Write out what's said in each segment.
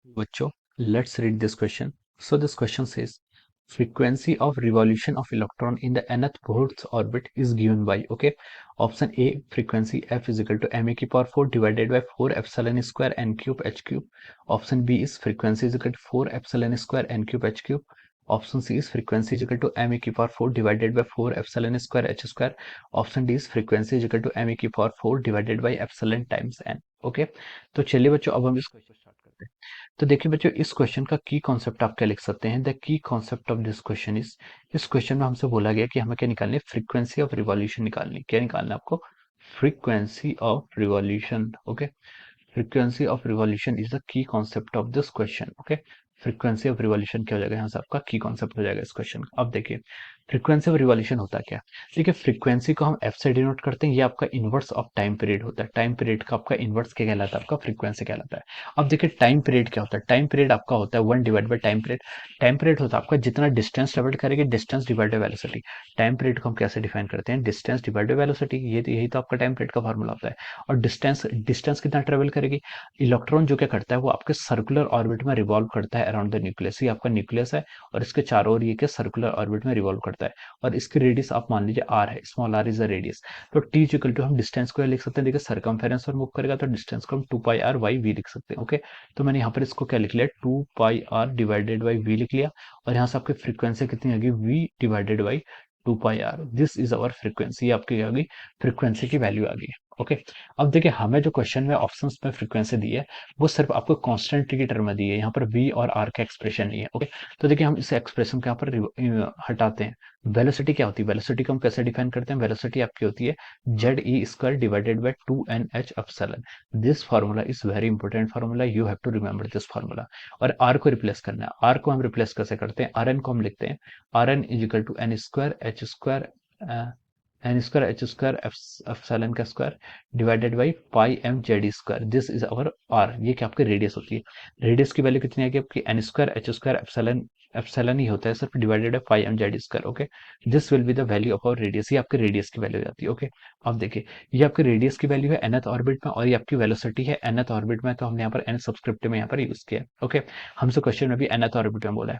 बच्चों, let's read this question. So this question says frequency of revolution of electron in the nth Bohr's orbit is given by, okay, option A frequency f is equal to ma की power 4 divided by 4 epsilon square n cube h cube. Option B is frequency is equal to 4 epsilon square n cube h cube. Option C is frequency is equal to ma की power 4 divided by 4 epsilon square h square. Option D is frequency is equal to ma की power 4 divided by epsilon times n. Okay, तो चलिए बच्चों, अब हम इस question start करते हैं। तो देखिए बच्चों, इस क्वेश्चन का की कॉन्सेप्ट आप क्या लिख सकते हैं? The key concept of this question is, इस क्वेश्चन में हमसे बोला गया कि हमें क्या निकालनी है? फ्रीक्वेंसी ऑफ रिवॉल्यूशन निकालनी। क्या निकालना है आपको? Frequency of revolution. Okay, frequency of revolution is the key concept of this question. Okay, frequency of revolution क्या हो जाएगा? यहाँ से आपका की कॉन्सेप्ट हो जाएगा इस क्वेश्चन का। अब देखिए फ्रीक्वेंसी ऑफ रिवॉल्यूशन होता क्या है। देखिए फ्रीक्वेंसी को हम एफ से डिनोट करते हैं, ये आपका इनवर्स ऑफ टाइम पीरियड होता है। टाइम पीरियड का आपका इनवर्स क्या कहलाता है? आपका फ्रीक्वेंसी कहलाता है। अब देखिए टाइम पीरियड क्या होता है? टाइम पीरियड आपका होता है 1 divide by time period. Time period होता है आपका जितना डिस्टेंस ट्रेवल करेगी, distance divide by velocity. Time period को हम कैसे डिफाइन करते हैं? Distance divide by velocity. यही तो आपका टाइम पीरियड का फॉर्मूला होता है। और डिस्टेंस डिस्टेंस कितना ट्रेवल करेगी? इलेक्ट्रॉन जो क्या करता है, वो आपके सर्कुलर ऑर्बिट में रिवॉल्व करता है अराउंड द न्यूक्लियस। ये आपका न्यूक्लियस है और इसके चारों ओर ये क्या सर्कुलर ऑर्बिट में रिवॉल्व करता है। और इसकी रेडियस आप मान लीजिए आर है, small r is the radius. तो टी इक्वल टू हम डिस्टेंस को लिख सकते हैं। देखिए सर्कमफेरेंस पर मूव करेगा तो डिस्टेंस को हम 2 πr/v लिख सकते हैं। ओके, तो मैंने यहाँ पर इसको क्या लिख लिया? 2 πr डिवाइडेड बाई वी लिख लिया। और यहाँ से आपकी फ्रीक्वेंसी कितनी आ गई? V divided by 2 πr। This is our frequency. आपकी आ गई फ्रीक्वेंसी की वैल्यू आ गई। ओके, अब देखिए हमें जो क्वेश्चन में ऑप्शंस में फ्रीक्वेंसी दी है, वो सिर्फ आपको कांस्टेंट की टर्म में दी है। यहाँ पर वी और आर का एक्सप्रेशन नहीं है। ओके, तो देखिए हम इस एक्सप्रेशन को यहाँ पर हटाते हैं। वेलोसिटी क्या होती है? वेलोसिटी को हम कैसे डिफाइन करते हैं? वेलोसिटी आपकी होती है z e square divided by 2 NH epsilon. This formula is very important formula, you have to remember this formula. और आर को रिप्लेस करना है। आर को हम रिप्लेस कैसे करते हैं? आर एन को हम लिखते हैं R N is equal to N square H square N square H square epsilon का square divided by pi M Z square. This is our R. ये क्या आपकी रेडियस होती है। रेडियस की वैल्यू कितनी आएगी आपकी? N square H square epsilon, epsilon ही होता है सिर्फ, divided by pi M Z square. Okay, this will be the value of our radius. ये आपके रेडियस की वैल्यू हो जाती है। ओके, अब देखिए ये आपके रेडियस की वैल्यू है nth ऑर्बिट में, और ये आपकी वेलोसिटी है nth ऑर्बिट में। तो हमने यहाँ पर n सब्सक्रिप्ट में यहाँ पर यूज किया है। ओके, हमसे क्वेश्चन में भी nth ऑर्बिट में बोला है।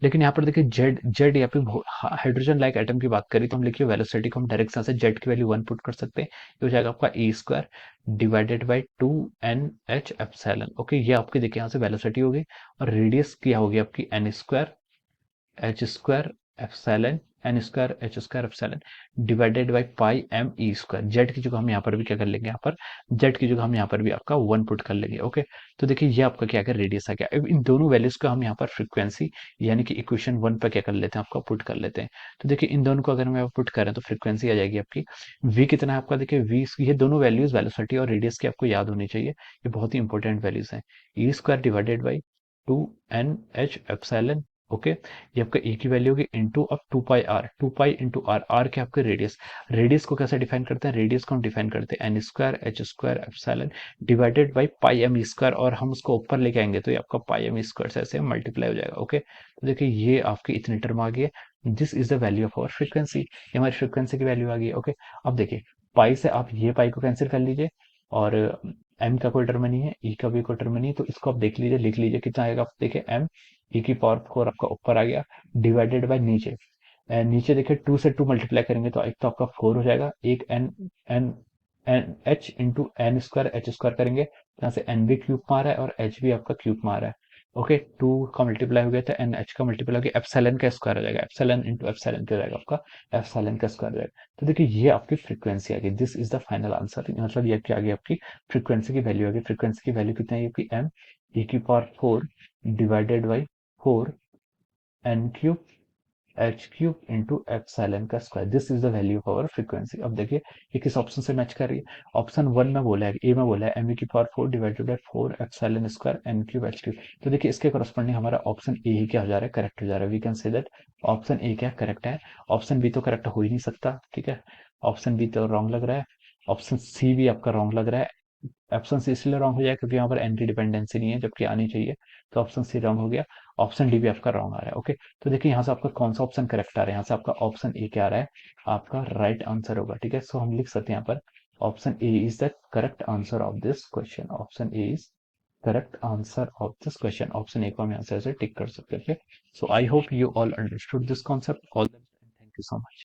लेकिन यहाँ पर देखिए जेड जेड यहाँ पे हाइड्रोजन लाइक एटम की बात करी तो हम लिखिए वेलोसिटी को हम डायरेक्ट से जेड की वैल्यू 1 पुट कर सकते हैं। ये हो जाएगा आपका E square divided by 2 NH epsilon. Okay, ये आपकी देखिए यहाँ से वेलोसिटी होगी। और रेडियस क्या होगी आपकी? N square H square epsilon, n square H square epsilon divided by pi m e square. Z की जगह हम यहाँ पर भी क्या कर लेंगे? यहाँ पर जेड की जगह हम यहाँ पर भी आपका 1 पुट कर लेंगे। ओके, तो देखिए ये आपका क्या है? रेडियस आ गया। अब इन दोनों वैल्यूज को हम यहाँ पर फ्रीक्वेंसी यानी कि इक्वेशन 1 पर क्या कर लेते हैं? आपका पुट कर लेते हैं। तो देखिए इन दोनों को अगर हम यहाँ पुट करें तो फ्रीक्वेंसी आ जाएगी आपकी v कितना है आपका? देखिए v, ये दोनों वैल्यूज वेलोसिटी और रेडियस की आपको याद होनी चाहिए। ये बहुत ही इंपॉर्टेंट वैल्यूज हैं। E square divided by 2 NH epsilon. Okay, ये आपका ए की वैल्यू होगी इंटू अब 2 πr, 2 pi into are. Are क्या आपका? रेडियस। रेडियस को कैसे डिफाइन करते हैं? रेडियस को हम डिफाइन करते हैं n square H square epsilon divided by pi m square. और हम उसको ऊपर लेके आएंगे तो ये आपका पाई एम स्क्वायर से ऐसे मल्टीप्लाई हो जाएगा। ओके, तो देखिए ये आपकी इतनी टर्म आ गई है। This is the value of our frequency. ये हमारी फ्रीक्वेंसी की वैल्यू आ गई है। ओके, अब देखिए पाई से आप ये पाई को कैंसिल कर लीजिए। और एम का कोई टर्म नहीं है, ई का भी कोई टर्म नहीं है, तो इसको आप देख लीजिए, लिख लीजिए कितना आएगा। आप देखिए एम ई की पावर 4 आपका ऊपर आ गया डिवाइडेड बाय नीचे। नीचे देखिए 2 से 2 मल्टीप्लाई करेंगे तो एक तो आपका 4 हो जाएगा, एक n n n h into n square H square करेंगे, यहाँ से एन भी क्यूब में आ रहा है और एच भी आपका क्यूब में आ रहा है। ओके, 2 का मल्टीप्लाई हो गया तो एन एच का मल्टीप्लाई हो गया, एप्सिलॉन का स्क्वायर हो जाएगा, एप्सिलॉन इंटू एप्सिलॉन क्या हो जाएगा आपका? एप्सिलॉन का स्क्वायर हो जाएगा। तो देखिए ये आपकी फ्रीक्वेंसी आ गई। This is the final answer. मतलब ये क्या आ गई आपकी? फ्रीक्वेंसी की वैल्यू आ गई। फ्रीक्वेंसी की वैल्यू कितनी है आपकी? एम ई की power 4 divided by 4 N cube H cube into epsilon का square. This is the value of our frequency. अब देखिए ये किस ऑप्शन से मैच कर रही है? ऑप्शन 1 में बोला है, ए में बोला है एम की power 4 divided by 4 epsilon square n cube H cube. तो देखिए इसके करस्पॉन्डिंग हमारा ऑप्शन ए ही क्या हो जा रहा है? करेक्ट हो जा रहा है। We can say that option a क्या करेक्ट है। ऑप्शन बी तो करेक्ट हो ही नहीं सकता। ठीक है, ऑप्शन बी तो रॉन्ग लग रहा है। ऑप्शन सी भी आपका रॉन्ग लग रहा है। ऑप्शन सी इसलिए रॉन्ग हो जाएगा क्योंकि यहाँ पर एंटी डिपेंडेंसी नहीं है, जबकि आनी चाहिए। तो ऑप्शन सी रॉन्ग हो गया। ऑप्शन डी भी आपका रॉन्ग आ रहा है। ओके, तो देखिए यहाँ से आपका कौन सा ऑप्शन करेक्ट आ रहा है? यहाँ से आपका ऑप्शन ए क्या आ रहा है? आपका राइट आंसर होगा। ठीक है, सो हम लिख सकते हैं यहाँ पर option A is the correct answer of this question. Option A is correct answer of this question option A को हम यहाँ से ऐसे टिक कर सकते हैं। So I hope you all understood this concept. All thank you so much.